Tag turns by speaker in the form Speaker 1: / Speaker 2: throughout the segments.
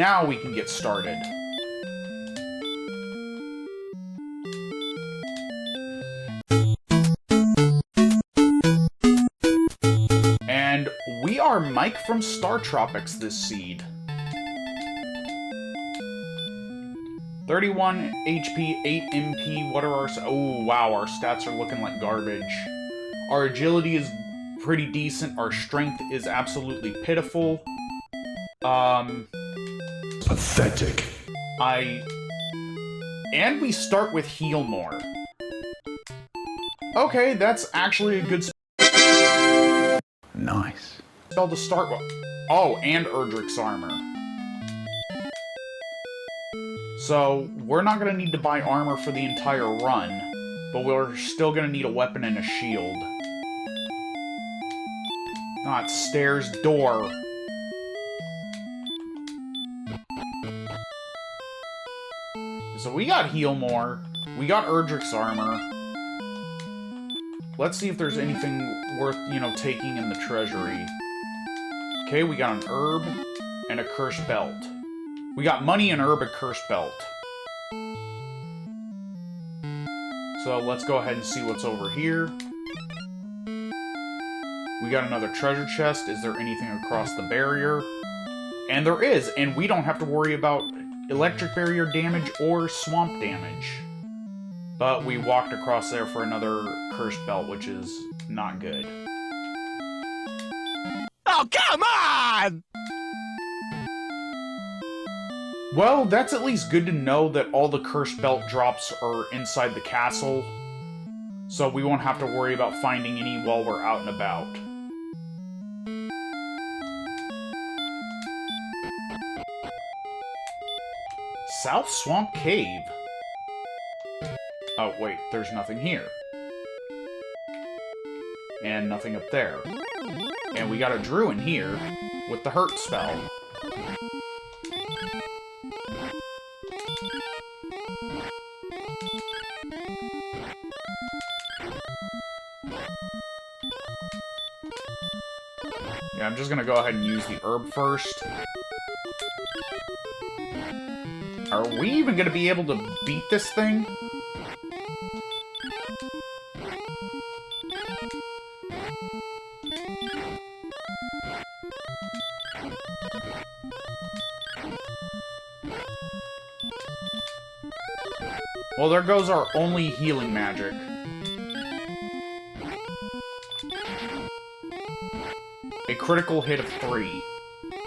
Speaker 1: now we can get started. And we are Mike from Star Tropics this seed. 31 HP, 8 MP, what are our... Oh, wow, our stats are looking like garbage. Our agility is pretty decent. Our strength is absolutely pitiful.
Speaker 2: Pathetic.
Speaker 1: And we start with heal more. Okay, that's actually a good
Speaker 2: Nice.
Speaker 1: spell to start with. Oh, and Erdrick's armor. So, we're not going to need to buy armor for the entire run, but we're still going to need a weapon and a shield. Not stairs, door. So we got heal more. We got Erdrick's armor. Let's see if there's anything worth, taking in the treasury. Okay, we got an herb and a cursed belt. We got money, and herb, and cursed belt. So let's go ahead and see what's over here. We got another treasure chest. Is there anything across the barrier? And there is, and we don't have to worry about electric barrier damage or swamp damage. But we walked across there for another cursed belt, which is not good.
Speaker 3: Oh, come on!
Speaker 1: Well, that's at least good to know that all the cursed belt drops are inside the castle. So we won't have to worry about finding any while we're out and about. South Swamp Cave. Oh, wait, there's nothing here. And nothing up there. And we got a Druid here with the hurt spell. Yeah, I'm just gonna go ahead and use the herb first. Are we even gonna be able to beat this thing? Well, there goes our only healing magic. A critical hit of 3.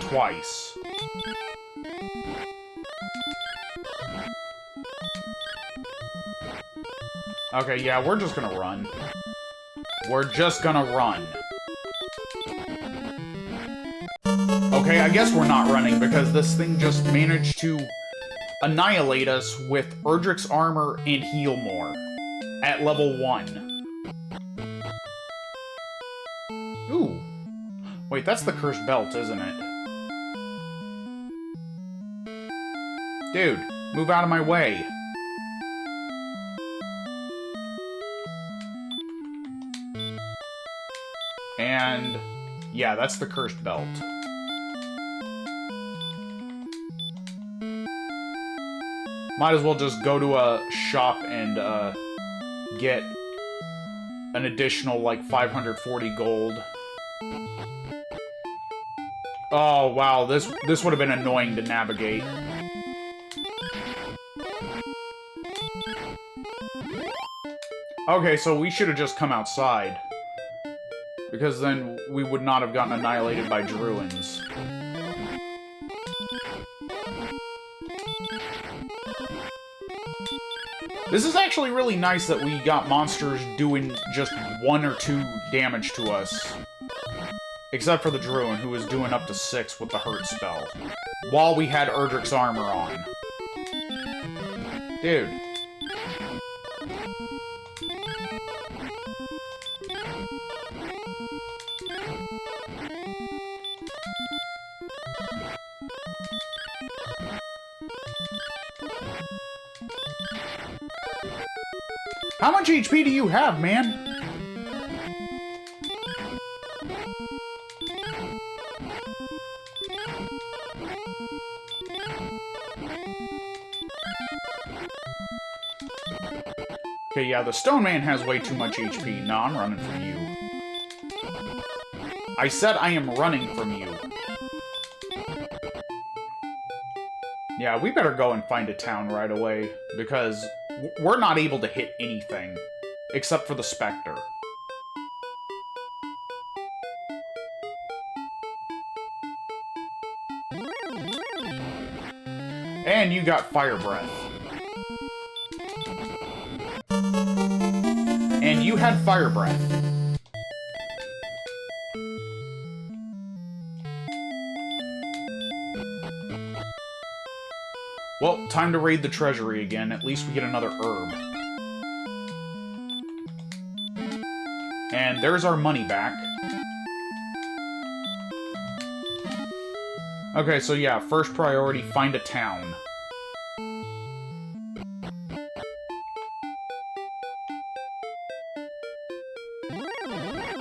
Speaker 1: Twice. Okay, yeah, we're just gonna run. We're just gonna run. Okay, I guess we're not running because this thing just managed to annihilate us with Erdrick's armor and heal more at level 1. Ooh. Wait, that's the cursed belt, isn't it? Dude, move out of my way. And yeah, that's the cursed belt. Might as well just go to a shop and get an additional, like, 540 gold. Oh, wow, this would have been annoying to navigate. Okay, so we should have just come outside. Because then we would not have gotten annihilated by Druids. This is actually really nice that we got monsters doing just 1 or 2 damage to us. Except for the Druid, who was doing up to 6 with the hurt spell. While we had Erdrick's armor on. Dude. How much HP do you have, man? Okay, yeah, the Stone Man has way too much HP. No, I'm running from you. I said I am running from you. Yeah, we better go and find a town right away, because we're not able to hit anything, except for the Spectre. And you got Fire Breath. And you had Fire Breath. Well, time to raid the treasury again. At least we get another herb. And there's our money back. Okay, so yeah, first priority, find a town.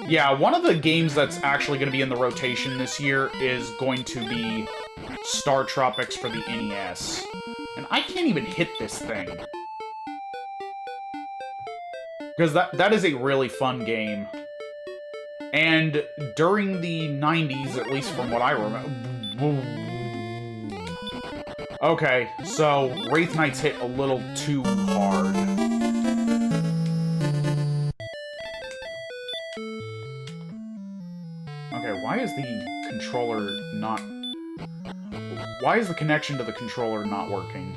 Speaker 1: Yeah, one of the games that's actually going to be in the rotation this year is going to be Star Tropics for the NES. And I can't even hit this thing. Because that is a really fun game. And during the 90s, at least from what I remember... Okay, so Wraith Knights hit a little too hard. Okay, why is the controller not... Why is the connection to the controller not working?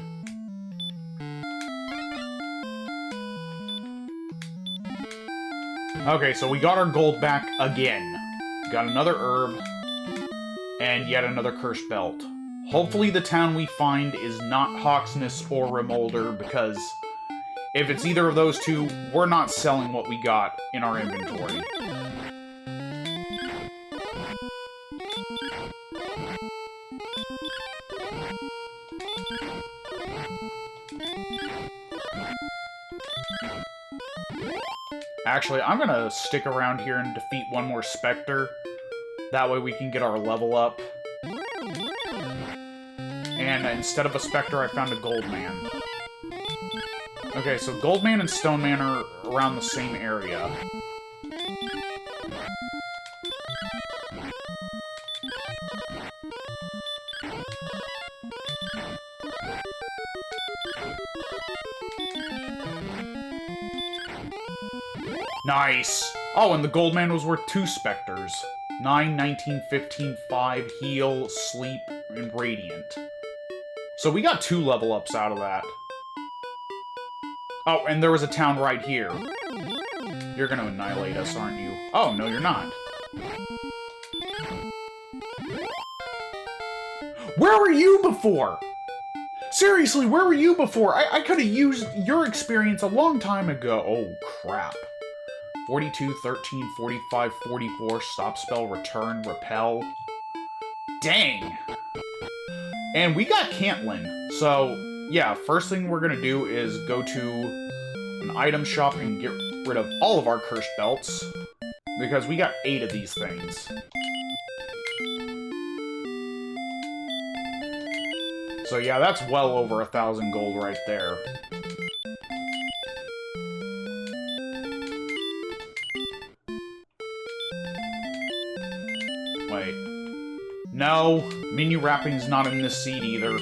Speaker 1: Okay, so we got our gold back again. Got another herb. And yet another cursed belt. Hopefully the town we find is not Hawksness or Remolder, because if it's either of those two, we're not selling what we got in our inventory. Actually, I'm gonna stick around here and defeat one more Spectre. That way we can get our level up. And instead of a Spectre, I found a Gold Man. Okay, so Gold Man and Stone Man are around the same area. Nice! Oh, and the Gold Man was worth 2 Spectres. 9, 19, 15, 5, Heal, Sleep, and Radiant. So we got 2 level ups out of that. Oh, and there was a town right here. You're gonna annihilate us, aren't you? Oh, no, you're not. Where were you before? Seriously, where were you before? I could have used your experience a long time ago. Oh, crap. 42, 13, 45, 44, stop spell, return, repel. Dang! And we got Cantlin. So, yeah, first thing we're gonna do is go to an item shop and get rid of all of our cursed belts. Because we got 8 of these things. So yeah, that's well over 1,000 gold right there. Wait. No, menu wrapping's not in this seed either.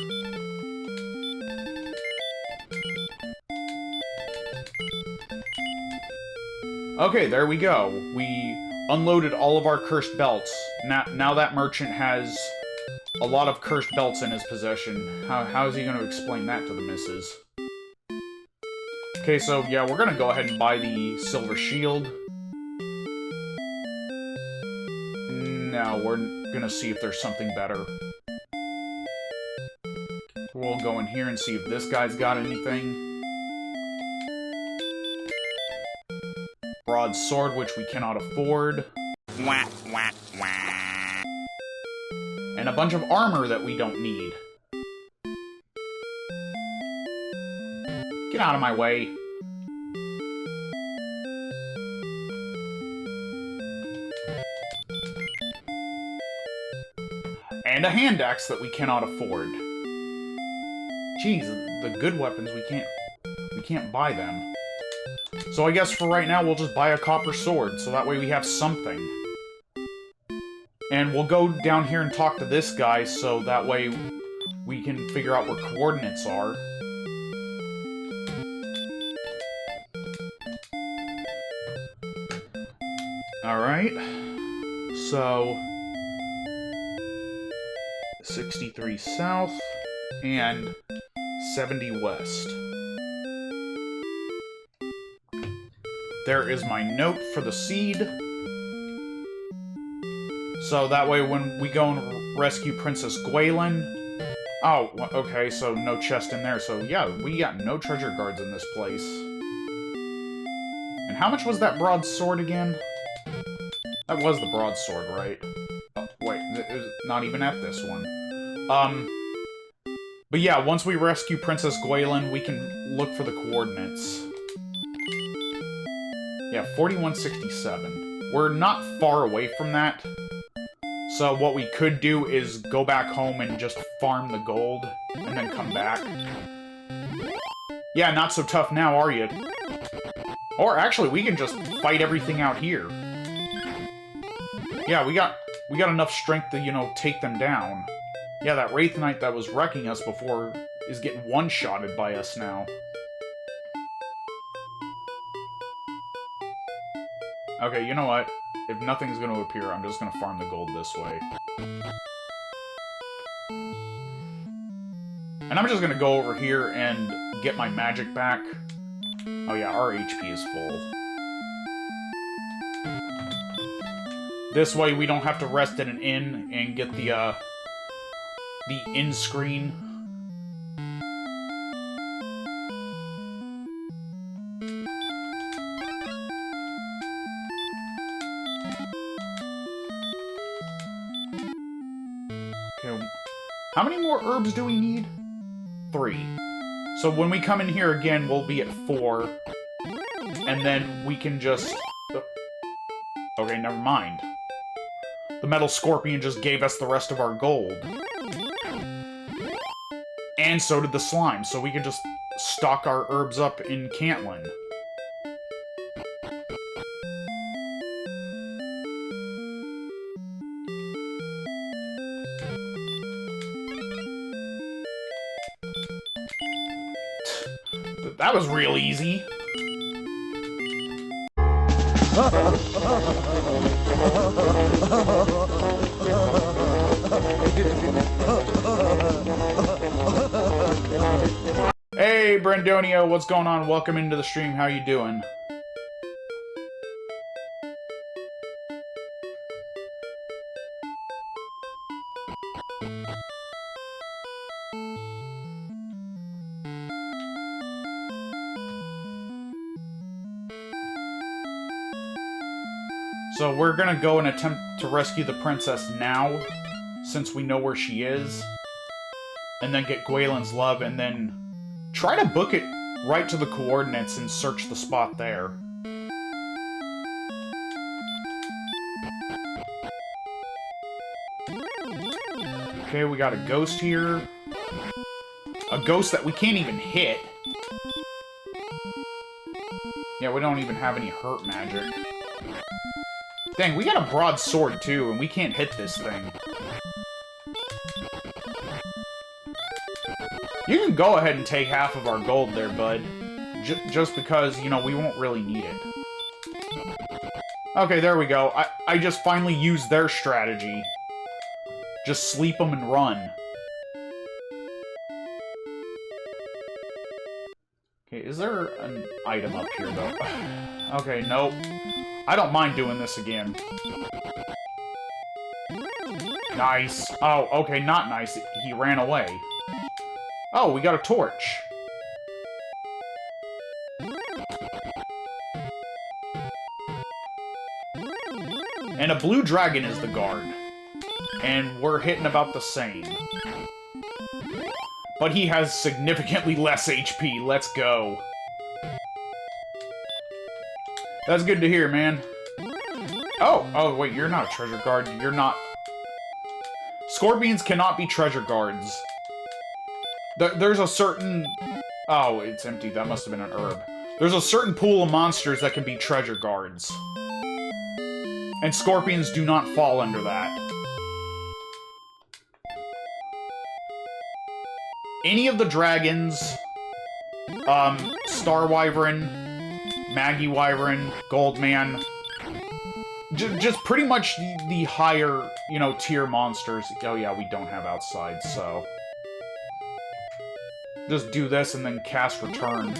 Speaker 1: Okay, there we go. We unloaded all of our cursed belts. Now that merchant has a lot of cursed belts in his possession. How is he going to explain that to the missus? Okay, so yeah, we're going to go ahead and buy the silver shield. No, we're going to see if there's something better. We'll go in here and see if this guy's got anything. Broadsword, which we cannot afford.
Speaker 3: Wah, wah, wah.
Speaker 1: And a bunch of armor that we don't need. Get out of my way. And a hand axe that we cannot afford. Jeez, the good weapons we can't buy them. So I guess for right now, we'll just buy a copper sword, so that way we have something. And we'll go down here and talk to this guy, so that way we can figure out where coordinates are. Alright. So 63 south and 70 west. There is my note for the seed. So that way when we go and rescue Princess Gwaelin... Oh, okay, so no chest in there. So yeah, we got no treasure guards in this place. And how much was that broadsword again? That was the broadsword, right? Oh, wait, it was not even at this one. But yeah, once we rescue Princess Gwaelin, we can look for the coordinates. Yeah, 4167. We're not far away from that. So what we could do is go back home and just farm the gold, and then come back. Yeah, not so tough now, are you? Or actually, we can just fight everything out here. Yeah, we got enough strength to, you know, take them down. Yeah, that Wraith Knight that was wrecking us before is getting one-shotted by us now. Okay, you know what? If nothing's gonna appear, I'm just gonna farm the gold this way. And I'm just gonna go over here and get my magic back. Oh yeah, our HP is full. This way we don't have to rest at an inn and get the inn screen. Okay, how many more herbs do we need? 3. So when we come in here again, we'll be at 4. And then we can just... Okay, never mind. The Metal Scorpion just gave us the rest of our gold. And so did the slime, so we can just stock our herbs up in Cantlin. That was real easy. Hey, Brandonio, what's going on? Welcome into the stream. How you doing? So we're gonna go and attempt to rescue the princess now, since we know where she is. And then get Gwaelin's love, and then try to book it right to the coordinates and search the spot there. Okay, we got a ghost here. A ghost that we can't even hit. Yeah, we don't even have any hurt magic. Dang, we got a broadsword too, and we can't hit this thing. You can go ahead and take half of our gold there, bud. Just because, you know, we won't really need it. Okay, there we go. I just finally used their strategy. Just sleep them and run. Okay, is there an item up here, though? Okay, nope. I don't mind doing this again. Nice. Oh, okay, not nice. He ran away. Oh, we got a torch. And a blue dragon is the guard. And we're hitting about the same. But he has significantly less HP. Let's go. That's good to hear, man. Oh, wait, you're not a treasure guard. You're not... Scorpions cannot be treasure guards. There's a certain... Oh, it's empty. That must have been an herb. There's a certain pool of monsters that can be treasure guards. And scorpions do not fall under that. Any of the dragons, Star Wyvern, Maggie Wyvern, Goldman, just pretty much the higher, you know, tier monsters. Oh yeah, we don't have outside, so... Just do this and then cast Return.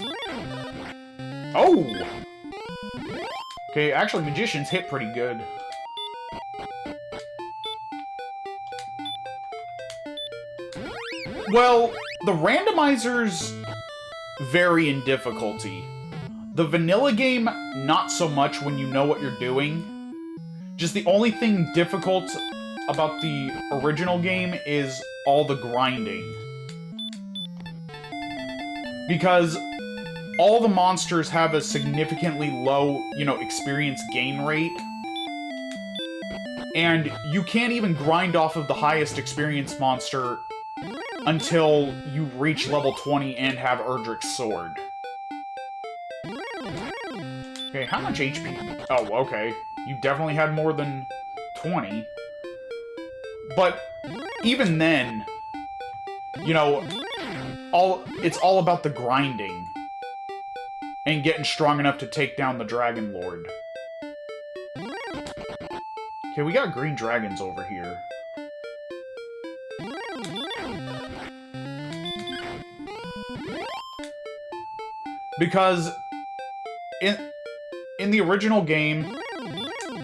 Speaker 1: Oh! Okay, actually, Magicians hit pretty good. Well, the randomizers vary in difficulty. The vanilla game, not so much when you know what you're doing. Just the only thing difficult about the original game is all the grinding. Because all the monsters have a significantly low, you know, experience gain rate. And you can't even grind off of the highest experience monster until you reach level 20 and have Erdrick's sword. Okay, how much HP? Oh, okay. You definitely had more than 20. But even then, you know, it's all about the grinding. And getting strong enough to take down the Dragon Lord. Okay, we got green dragons over here. Because in the original game,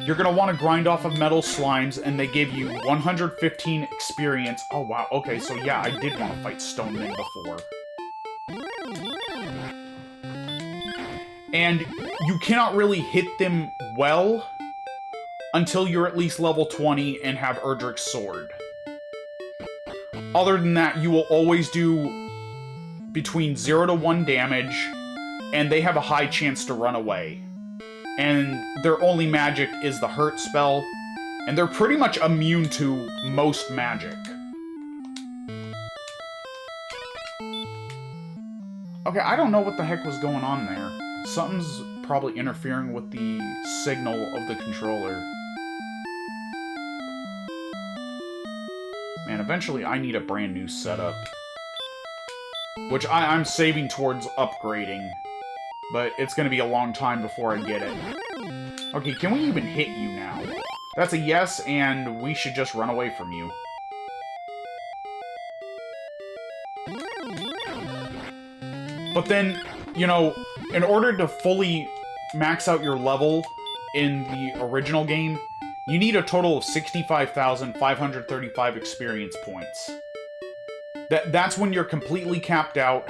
Speaker 1: you're going to want to grind off of metal slimes, and they give you 115 experience. Oh, wow. Okay, so yeah, I did want to fight Stone Men before. And you cannot really hit them well until you're at least level 20 and have Erdrick's sword. Other than that, you will always do between 0 to 1 damage, and they have a high chance to run away. And their only magic is the hurt spell, and they're pretty much immune to most magic. Okay, I don't know what the heck was going on there. Something's probably interfering with the signal of the controller. Man, eventually I need a brand new setup. Which I'm saving towards upgrading. But it's gonna be a long time before I get it. Okay, can we even hit you now? That's a yes, and we should just run away from you. But then, you know, in order to fully max out your level in the original game, you need a total of 65,535 experience points. That's when you're completely capped out,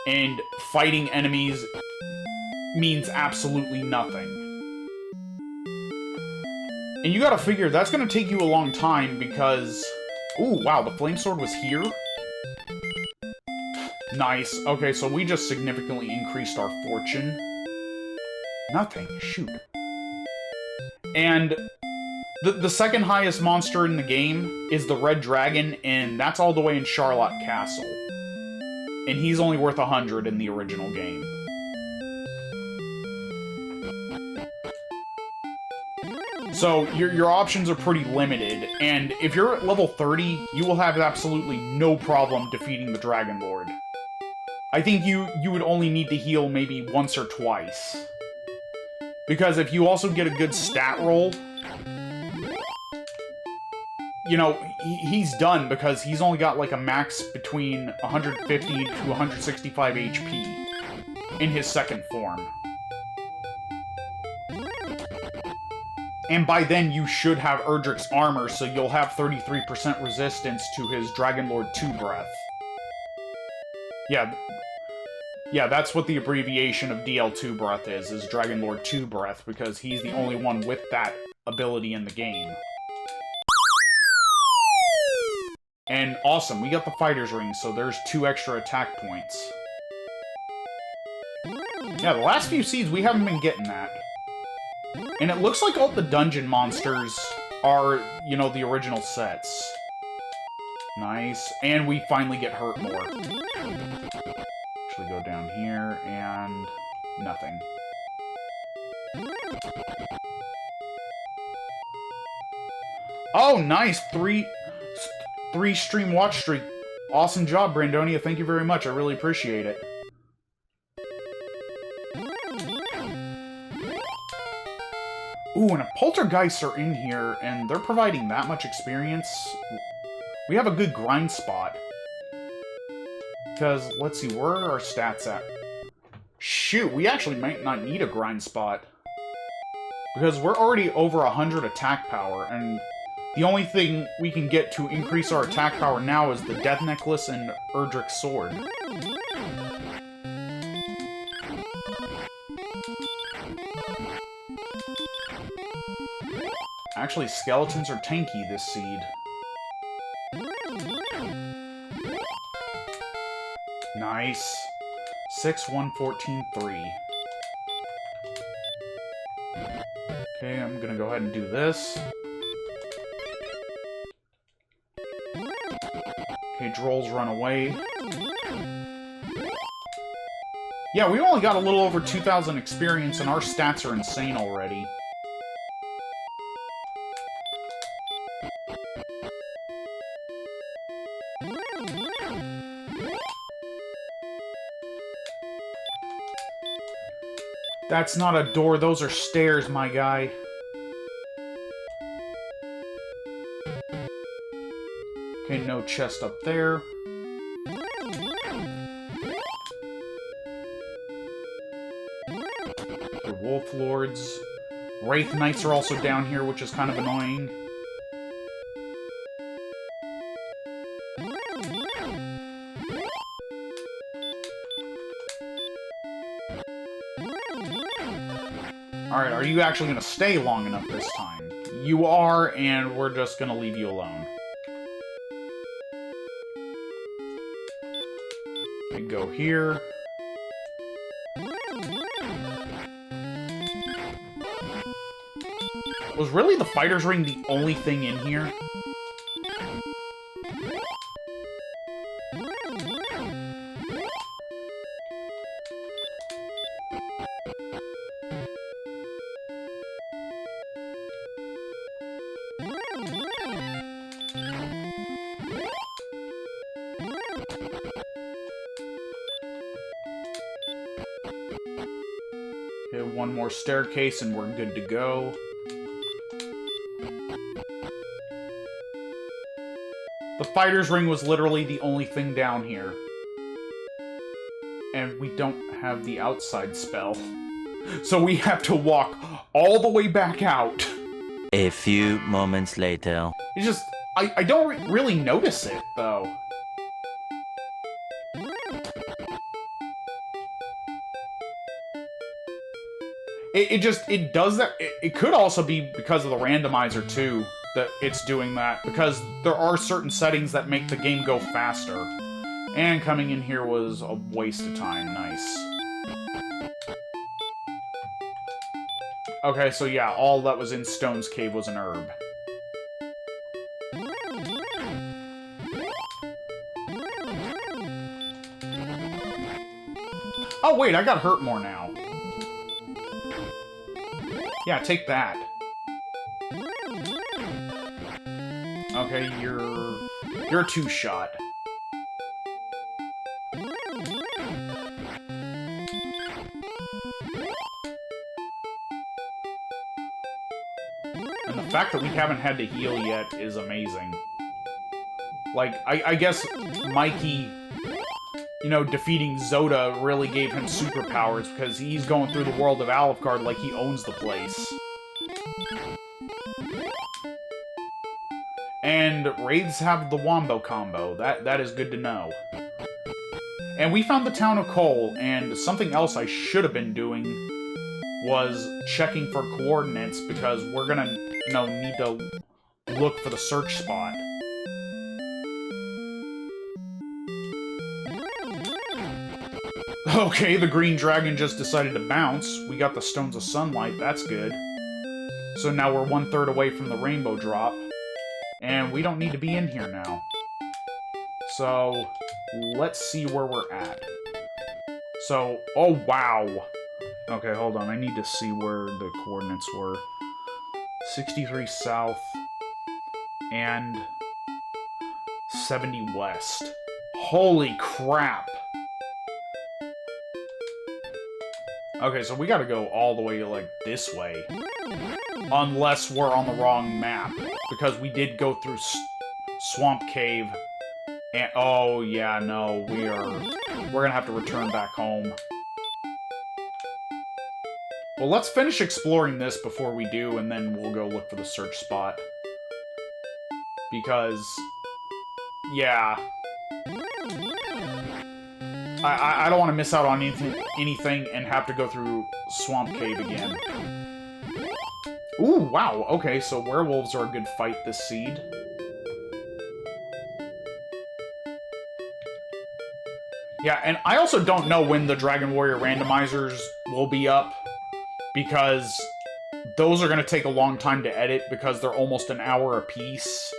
Speaker 1: and fighting enemies means absolutely nothing. And you gotta figure, that's gonna take you a long time, because... Ooh, wow, the flame sword was here? Nice. Okay, so we just significantly increased our fortune. Nothing. Shoot. And the second highest monster in the game is the Red Dragon, and that's all the way in Charlotte Castle. And he's only worth 100 in the original game. So, your options are pretty limited, and if you're at level 30, you will have absolutely no problem defeating the Dragon Lord. I think you would only need to heal maybe once or twice. Because if you also get a good stat roll, you know, he's done, because he's only got like a max between 150 to 165 HP in his second form. And by then you should have Erdrick's armor, so you'll have 33% resistance to his Dragon Lord 2 breath. Yeah, that's what the abbreviation of DL2 breath is Dragon Lord 2 breath, because he's the only one with that ability in the game. And awesome, we got the fighter's ring, so there's 2 extra attack points. Yeah, the last few seeds, we haven't been getting that. And it looks like all the dungeon monsters are, you know, the original sets. Nice. And we finally get hurt more. Actually go down here, and... Nothing. Oh, nice! Three stream watch streak. Awesome job, Brandonia. Thank you very much. I really appreciate it. Ooh, and if poltergeists are in here, and they're providing that much experience, we have a good grind spot. Because, let's see, where are our stats at? Shoot, we actually might not need a grind spot. Because we're already over 100 attack power, and the only thing we can get to increase our attack power now is the Death Necklace and Erdrick's Sword. Actually, skeletons are tanky this seed. Nice. 6, 1, 14, 3. Okay, I'm gonna go ahead and do this. Okay, Drolls run away. Yeah, we only got a little over 2,000 experience, and our stats are insane already. That's not a door, those are stairs, my guy. Okay, no chest up there. The Wolf Lords. Wraith Knights are also down here, which is kind of annoying. Alright, are you actually going to stay long enough this time? You are, and we're just going to leave you alone. Okay, go here. Was really the fighter's ring the only thing in here? Okay, one more staircase and we're good to go. The fighter's ring was literally the only thing down here. And we don't have the outside spell. So we have to walk all the way back out.
Speaker 2: A few moments later.
Speaker 1: It's just, I don't really notice it, though. It does that. It could also be because of the randomizer, too, that it's doing that. Because there are certain settings that make the game go faster. And coming in here was a waste of time. Nice. Okay, so yeah, all that was in Stone's Cave was an herb. Oh, wait, I got hurt more now. Yeah, take that. Okay, you're a two-shot. And the fact that we haven't had to heal yet is amazing. Like, I guess Mikey, you know, defeating Zoda really gave him superpowers because he's going through the world of Alucard like he owns the place. And Wraiths have the Wombo combo. That is good to know. And we found the town of Cole, and something else I should have been doing was checking for coordinates, because we're gonna, you know, need to look for the search spot. Okay, the green dragon just decided to bounce. We got the Stones of Sunlight, that's good. So now we're 1/3 away from the rainbow drop. And we don't need to be in here now. So, let's see where we're at. So, oh wow. Okay, hold on. I need to see where the coordinates were. 63 south and 70 west. Holy crap! Okay, so we gotta go all the way, like, this way. Unless we're on the wrong map. Because we did go through Swamp Cave. And, oh, yeah, no, we're gonna have to return back home. Well, let's finish exploring this before we do, and then we'll go look for the search spot. Because, yeah. I don't want to miss out on anything and have to go through Swamp Cave again. Ooh, wow, okay, so werewolves are a good fight this seed. Yeah, and I also don't know when the Dragon Warrior randomizers will be up, because those are going to take a long time to edit because they're almost an hour apiece.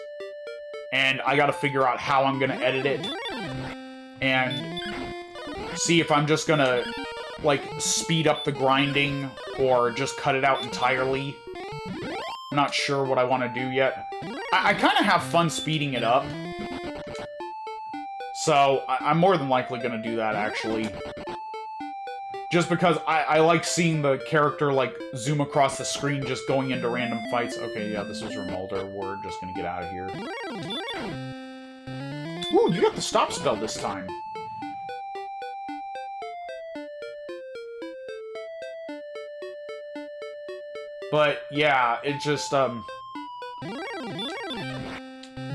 Speaker 1: And I got to figure out how I'm going to edit it. And see if I'm just going to, like, speed up the grinding or just cut it out entirely. I'm not sure what I want to do yet. I kind of have fun speeding it up. So, I'm more than likely going to do that, actually. Just because I like seeing the character, like, zoom across the screen just going into random fights. Okay, yeah, this is Remolder. We're just gonna get out of here. Ooh, you got the stop spell this time. But, yeah, it just,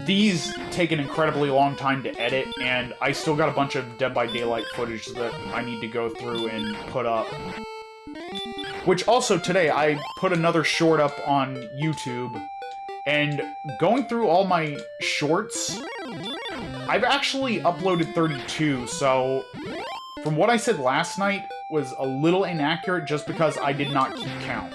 Speaker 1: these take an incredibly long time to edit, and I still got a bunch of Dead by Daylight footage that I need to go through and put up. Which also, today, I put another short up on YouTube, and going through all my shorts, I've actually uploaded 32, so from what I said last night was a little inaccurate just because I did not keep count.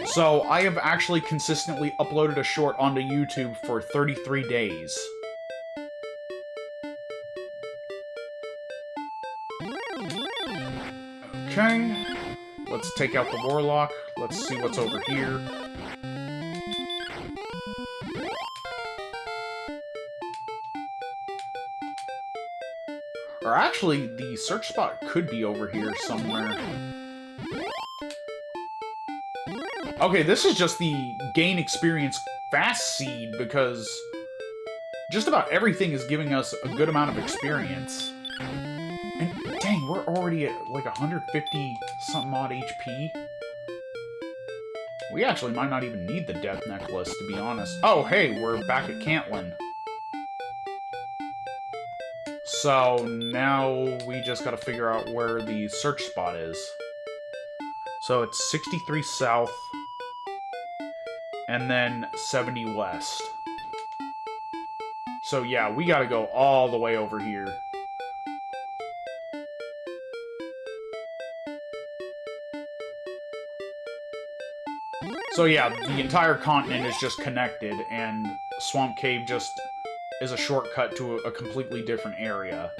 Speaker 1: So, I have actually consistently uploaded a short onto YouTube for 33 days. Okay. Let's take out the Warlock. Let's see what's over here. Or actually, the search spot could be over here somewhere. Okay, this is just the gain experience fast seed, because just about everything is giving us a good amount of experience. And dang, we're already at like 150-something odd HP. We actually might not even need the Death Necklace, to be honest. Oh, hey, we're back at Cantlin. So now we just gotta figure out where the search spot is. So it's 63 south. And then 70 west. So yeah, we gotta go all the way over here. So yeah, the entire continent is just connected, and Swamp Cave just is a shortcut to a completely different area.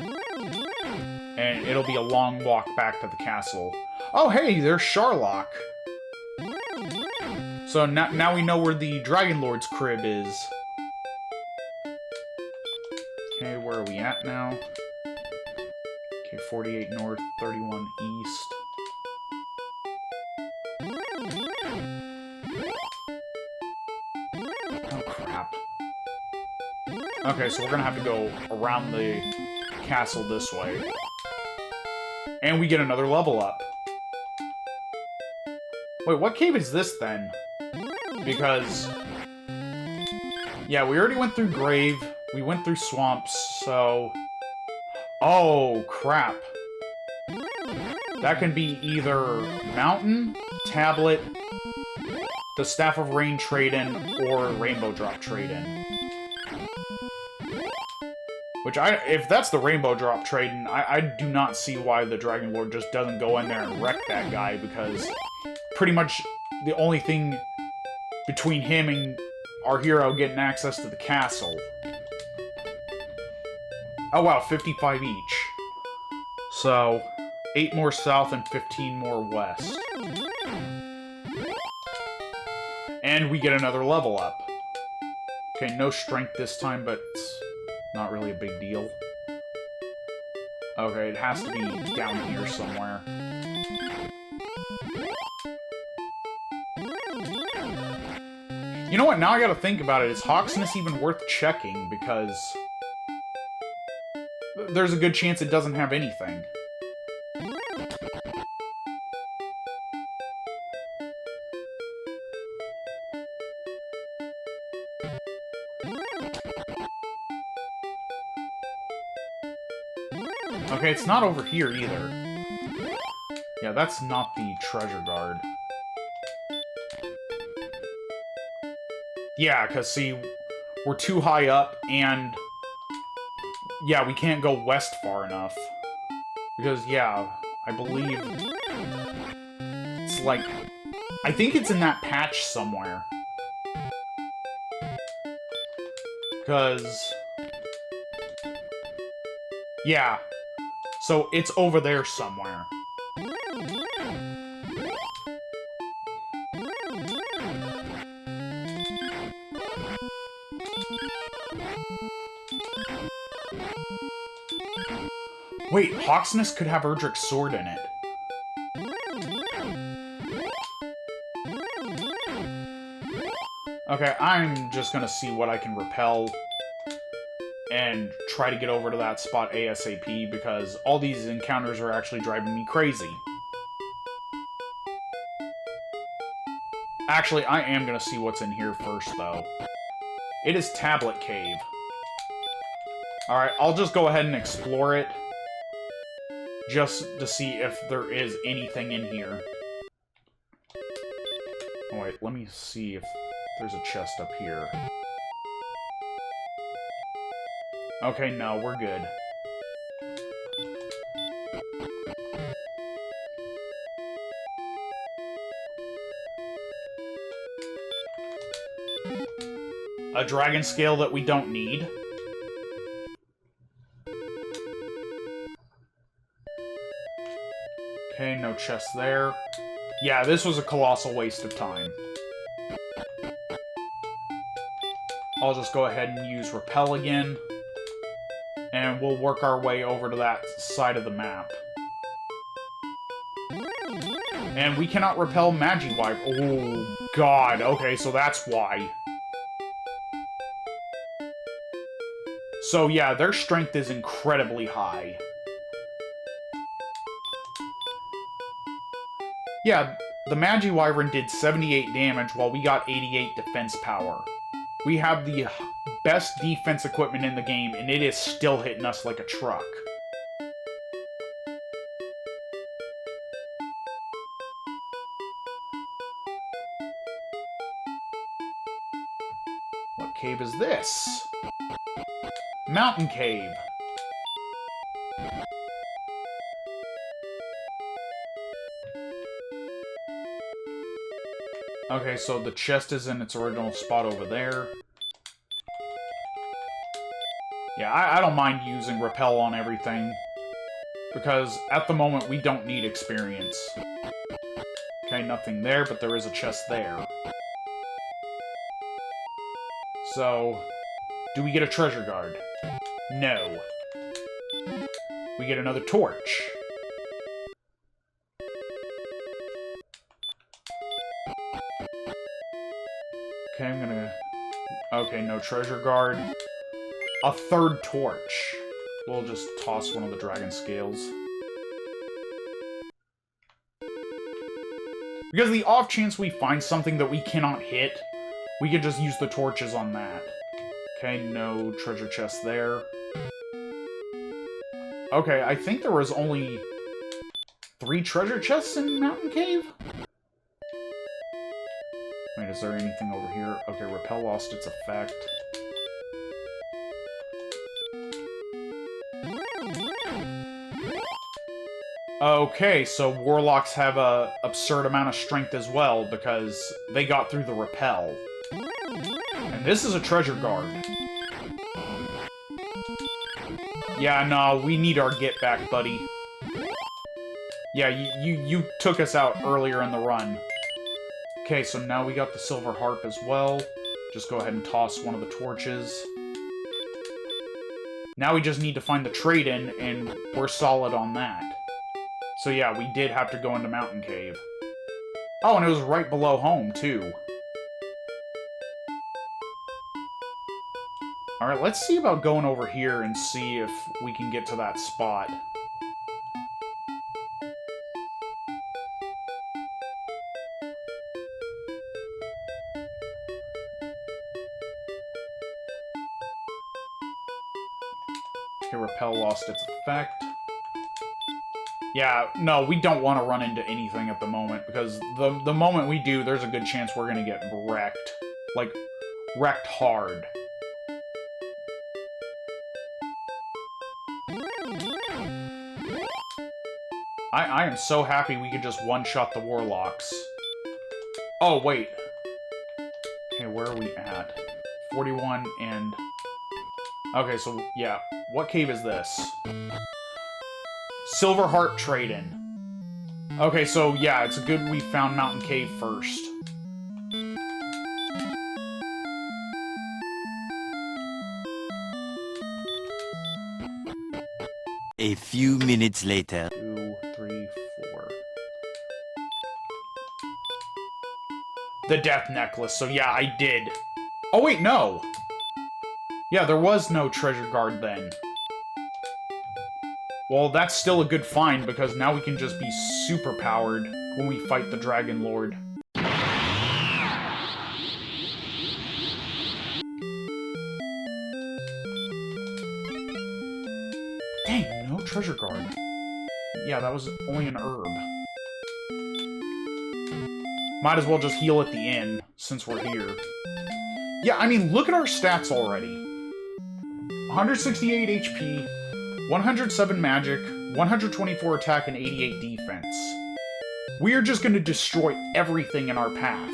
Speaker 1: And it'll be a long walk back to the castle. Oh hey, there's Sharlock! So now we know where the Dragon Lord's crib is. Okay, where are we at now? Okay, 48 north, 31 east. Oh, crap. Okay, so we're gonna have to go around the castle this way. And we get another level up. Wait, what cave is this, then? Because, yeah, we already went through Grave, we went through Swamps, so... Oh, crap. That can be either Mountain, Tablet, the Staff of Rain trade-in, or Rainbow Drop trade-in. Which, if that's the Rainbow Drop trade-in, I do not see why the Dragon Lord just doesn't go in there and wreck that guy, because pretty much the only thing between him and our hero getting access to the castle. Oh wow, 55 each. So, 8 more south and 15 more west. And we get another level up. Okay, no strength this time, but it's not really a big deal. Okay, it has to be down here somewhere. You know what, now I gotta think about it. Is Hawksness even worth checking? Because there's a good chance it doesn't have anything. Okay, it's not over here either. Yeah, that's not the treasure guard. Yeah, because, see, we're too high up, and... yeah, we can't go west far enough. Because, yeah, I believe... it's like... I think it's in that patch somewhere. Because... yeah. So, it's over there somewhere. Wait, Hawksness could have Erdrick's sword in it. Okay, I'm just gonna see what I can repel and try to get over to that spot ASAP, because all these encounters are actually driving me crazy. Actually, I am gonna see what's in here first, though. It is Tablet Cave. Alright, I'll just go ahead and explore it, just to see if there is anything in here. Oh wait, let me see if there's a chest up here. Okay, no, we're good. A dragon scale that we don't need. Okay, no chest there. Yeah, this was a colossal waste of time. I'll just go ahead and use Repel again. And we'll work our way over to that side of the map. And we cannot repel Magiwipe. Oh, God. Okay, so that's why. So, yeah, their strength is incredibly high. Yeah, the Magiwyvern did 78 damage while we got 88 defense power. We have the best defense equipment in the game, and it is still hitting us like a truck. What cave is this? Mountain Cave. Okay, so the chest is in its original spot over there. Yeah, I don't mind using Repel on everything, because at the moment we don't need experience. Okay, nothing there, but there is a chest there. So, do we get a treasure guard? No. We get another torch. Okay, I'm gonna... okay, no treasure guard. A third torch. We'll just toss one of the dragon scales. Because the off chance we find something that we cannot hit, we could just use the torches on that. Okay, no treasure chest there. Okay, I think there was only 3 treasure chests in Mountain Cave? Wait, is there anything over here? Okay, Repel lost its effect. Okay, so Warlocks have a absurd amount of strength as well, because they got through the Repel. And this is a treasure guard. Yeah, no, we need our get back, buddy. Yeah, you took us out earlier in the run. Okay, so now we got the silver harp as well. Just go ahead and toss one of the torches. Now we just need to find the trade-in, and we're solid on that. So yeah, we did have to go into Mountain Cave. Oh, and it was right below home, too. Alright, let's see about going over here and see if we can get to that spot. Okay, Repel lost its effect. Yeah, no, we don't want to run into anything at the moment, because the moment we do, there's a good chance we're gonna get wrecked. Like, wrecked hard. I am so happy we could just one-shot the Warlocks. Oh, wait. Okay, where are we at? 41 and... Okay, so, yeah. What cave is this? Silver Heart Trade-In. Okay, so, yeah, it's good we found Mountain Cave first.
Speaker 2: A few minutes later.
Speaker 1: 2, 3, 4. The Death Necklace. So yeah, I did. Oh wait, no! Yeah, there was no treasure guard then. Well, that's still a good find, because now we can just be super powered when we fight the Dragon Lord. Dang, no treasure guard. Yeah, that was only an herb. Might as well just heal at the inn, since we're here. Yeah, I mean, look at our stats already. 168 HP, 107 magic, 124 attack, and 88 defense. We are just going to destroy everything in our path.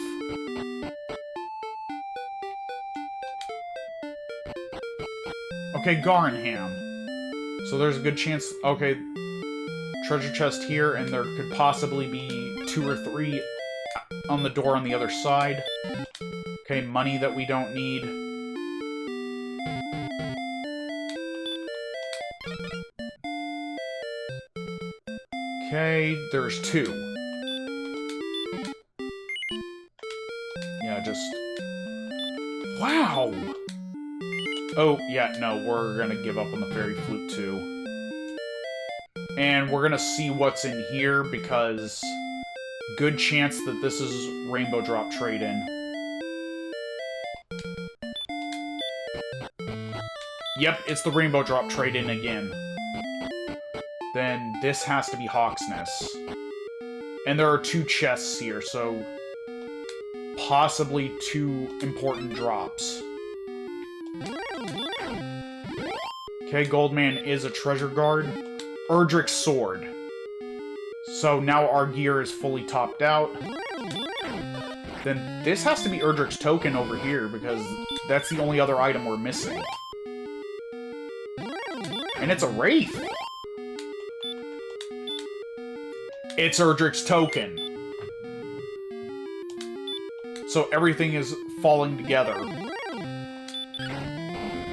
Speaker 1: Okay, Garnham. So there's a good chance... Okay, treasure chest here, and there could possibly be 2 or 3 on the door on the other side. Okay, money that we don't need. Okay, there's 2. Yeah, just... Wow! Oh, yeah, no, we're gonna give up on the Fairy Flute, too. And we're gonna see what's in here, because... Good chance that this is Rainbow Drop Trade-In. Yep, it's the Rainbow Drop Trade-In again. Then this has to be Hawksness. And there are 2 chests here, so... Possibly 2 important drops. Okay, Goldman is a treasure guard. Erdrick's Sword. So now our gear is fully topped out. Then this has to be Erdrick's Token over here, because that's the only other item we're missing. And it's a Wraith! It's Erdrick's Token! So everything is falling together.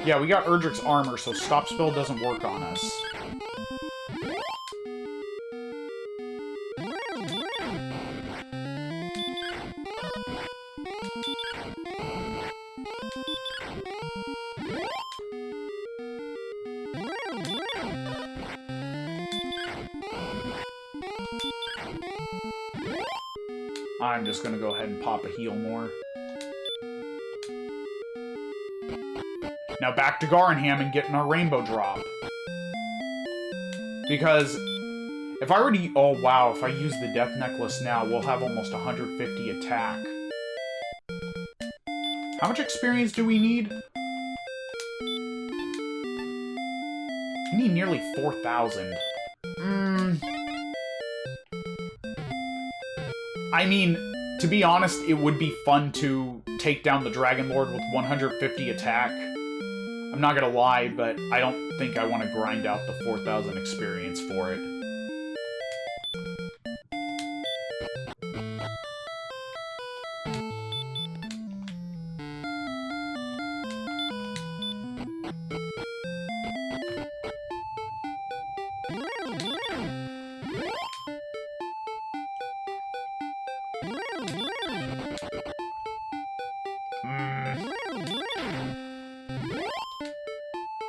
Speaker 1: Yeah, we got Erdrick's Armor, so Stop Spell doesn't work on us. I'm just gonna go ahead and pop a heal more. Now back to Garnham and getting our Rainbow Drop. Because if I already... Oh wow, if I use the Death Necklace now, we'll have almost 150 attack. How much experience do we need? We need nearly 4,000. I mean, to be honest, it would be fun to take down the Dragon Lord with 150 attack. I'm not gonna lie, but I don't think I want to grind out the 4,000 experience for it.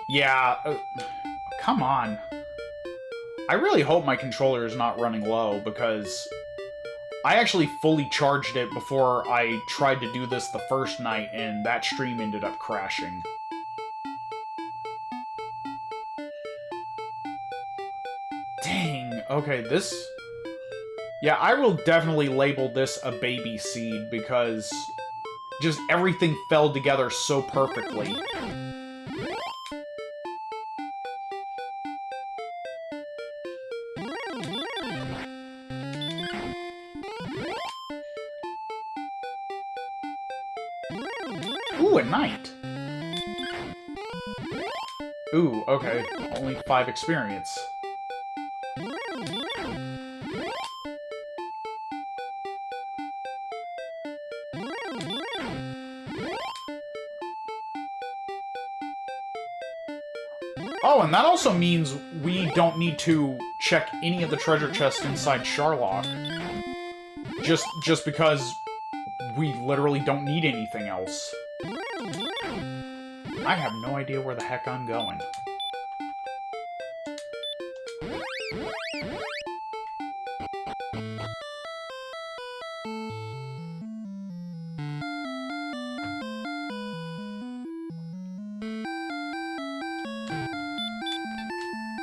Speaker 1: Yeah, come on. I really hope my controller is not running low, because I actually fully charged it before I tried to do this the first night, and that stream ended up crashing. Dang, okay, this... Yeah, I will definitely label this a baby seed, because just everything fell together so perfectly. Ooh, at night! Ooh, okay. Only 5 experience. Oh, and that also means we don't need to check any of the treasure chests inside Sharlock. Just because we literally don't need anything else. I have no idea where the heck I'm going.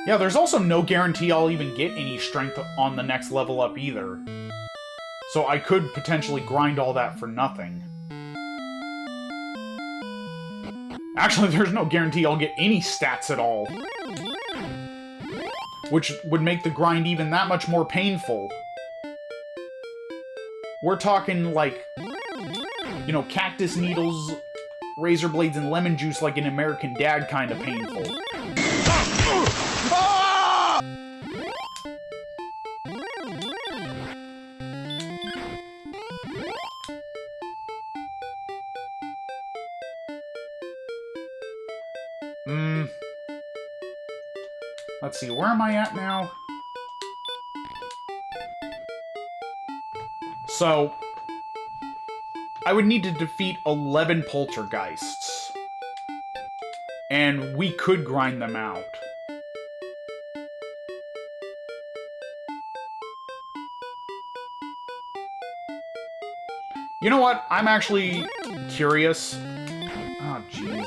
Speaker 1: Yeah, there's also no guarantee I'll even get any strength on the next level up either. So I could potentially grind all that for nothing. Actually, there's no guarantee I'll get any stats at all. Which would make the grind even that much more painful. We're talking, like, you know, cactus needles, razor blades, and lemon juice like an American Dad kind of painful. Let's see, where am I at now? So, I would need to defeat 11 poltergeists. And we could grind them out. You know what? I'm actually curious. Oh, jeez.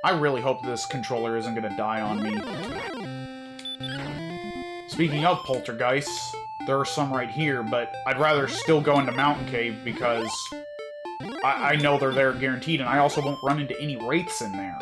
Speaker 1: I really hope this controller isn't gonna die on me. Speaking of poltergeists, there are some right here, but I'd rather still go into Mountain Cave because I know they're there guaranteed, and I also won't run into any wraiths in there.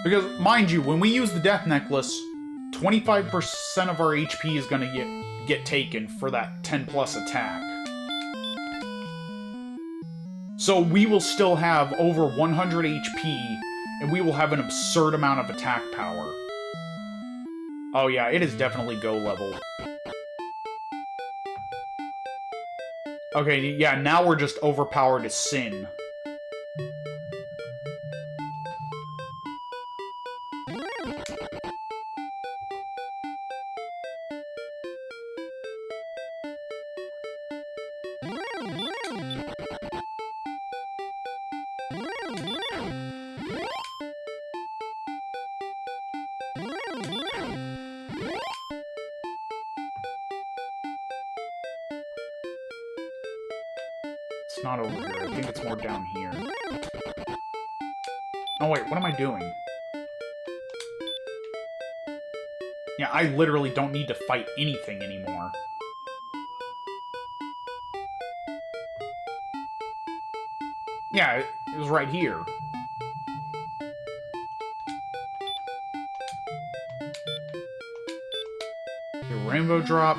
Speaker 1: Because, mind you, when we use the Death Necklace, 25% of our HP is going to get taken for that 10+ attack. So we will still have over 100 HP, and we will have an absurd amount of attack power. Oh yeah, it is definitely go level. Okay, yeah, now we're just overpowered as sin. It's not over here. I think it's more down here. Oh wait, what am I doing? Yeah, I literally don't need to fight anything anymore. Yeah, it was right here. Okay, rainbow drop.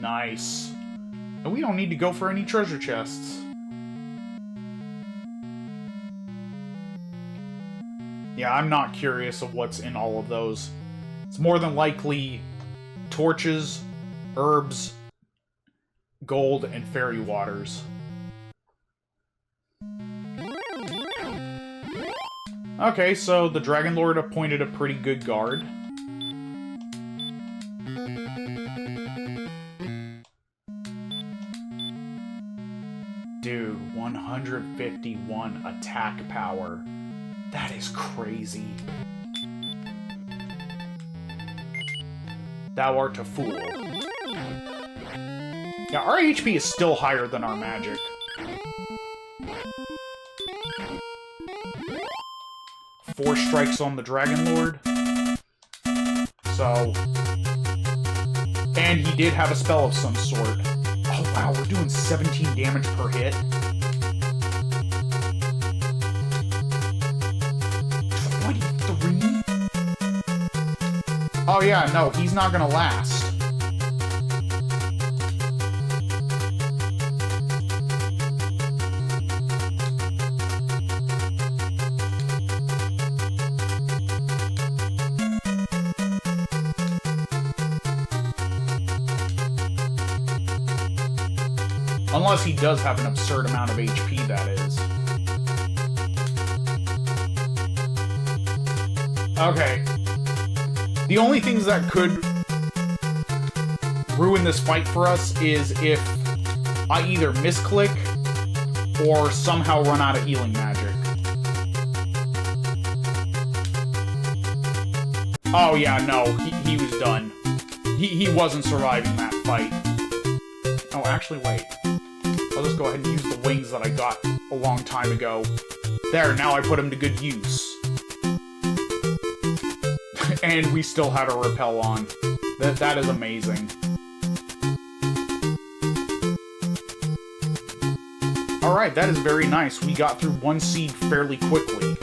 Speaker 1: Nice. And we don't need to go for any treasure chests. Yeah, I'm not curious of what's in all of those. It's more than likely torches, herbs, gold, and fairy waters. Okay, so the Dragon Lord appointed a pretty good guard. Dude, 151 attack power. That is crazy. Thou art a fool. Yeah, our HP is still higher than our magic. Four strikes on the Dragon Lord. So... And he did have a spell of some sort. Oh wow, we're doing 17 damage per hit. 23? Oh yeah, no, he's not gonna last. Unless he does have an absurd amount of HP, that is. Okay. The only things that could ruin this fight for us is if I either misclick or somehow run out of healing magic. Oh yeah, no, he was done. He wasn't surviving that fight. Oh, actually, wait. I'll just go ahead and use the wings that I got a long time ago. There, now I put them to good use. And we still had a repel on. That is amazing. Alright, that is very nice. We got through one seed fairly quickly.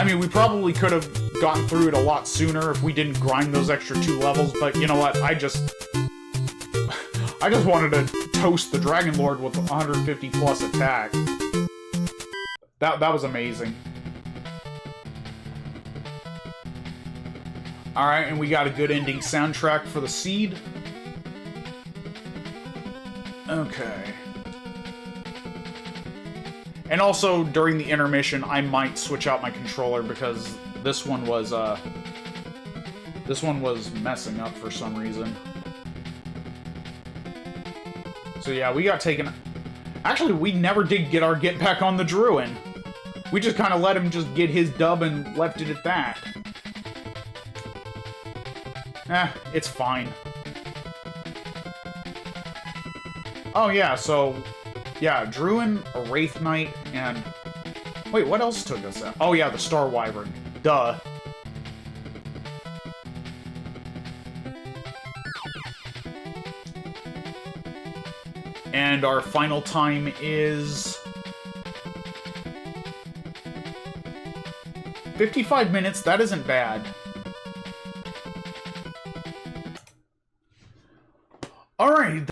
Speaker 1: I mean, we probably could have gotten through it a lot sooner if we didn't grind those extra 2 levels, but you know what? I just wanted to toast the Dragon Lord with 150 plus attack. That was amazing. Alright, and we got a good ending soundtrack for the seed. Okay. And also, during the intermission, I might switch out my controller because this one was messing up for some reason. So yeah, we got taken... Actually, we never did get our get back on the Druin. We just kind of let him just get his dub and left it at that. It's fine. Oh yeah, so... Yeah, Druin, a Wraith Knight, and... Wait, what else took us out? Oh yeah, the Star Wyvern. Duh. And our final time is... 55 minutes, that isn't bad. Alright.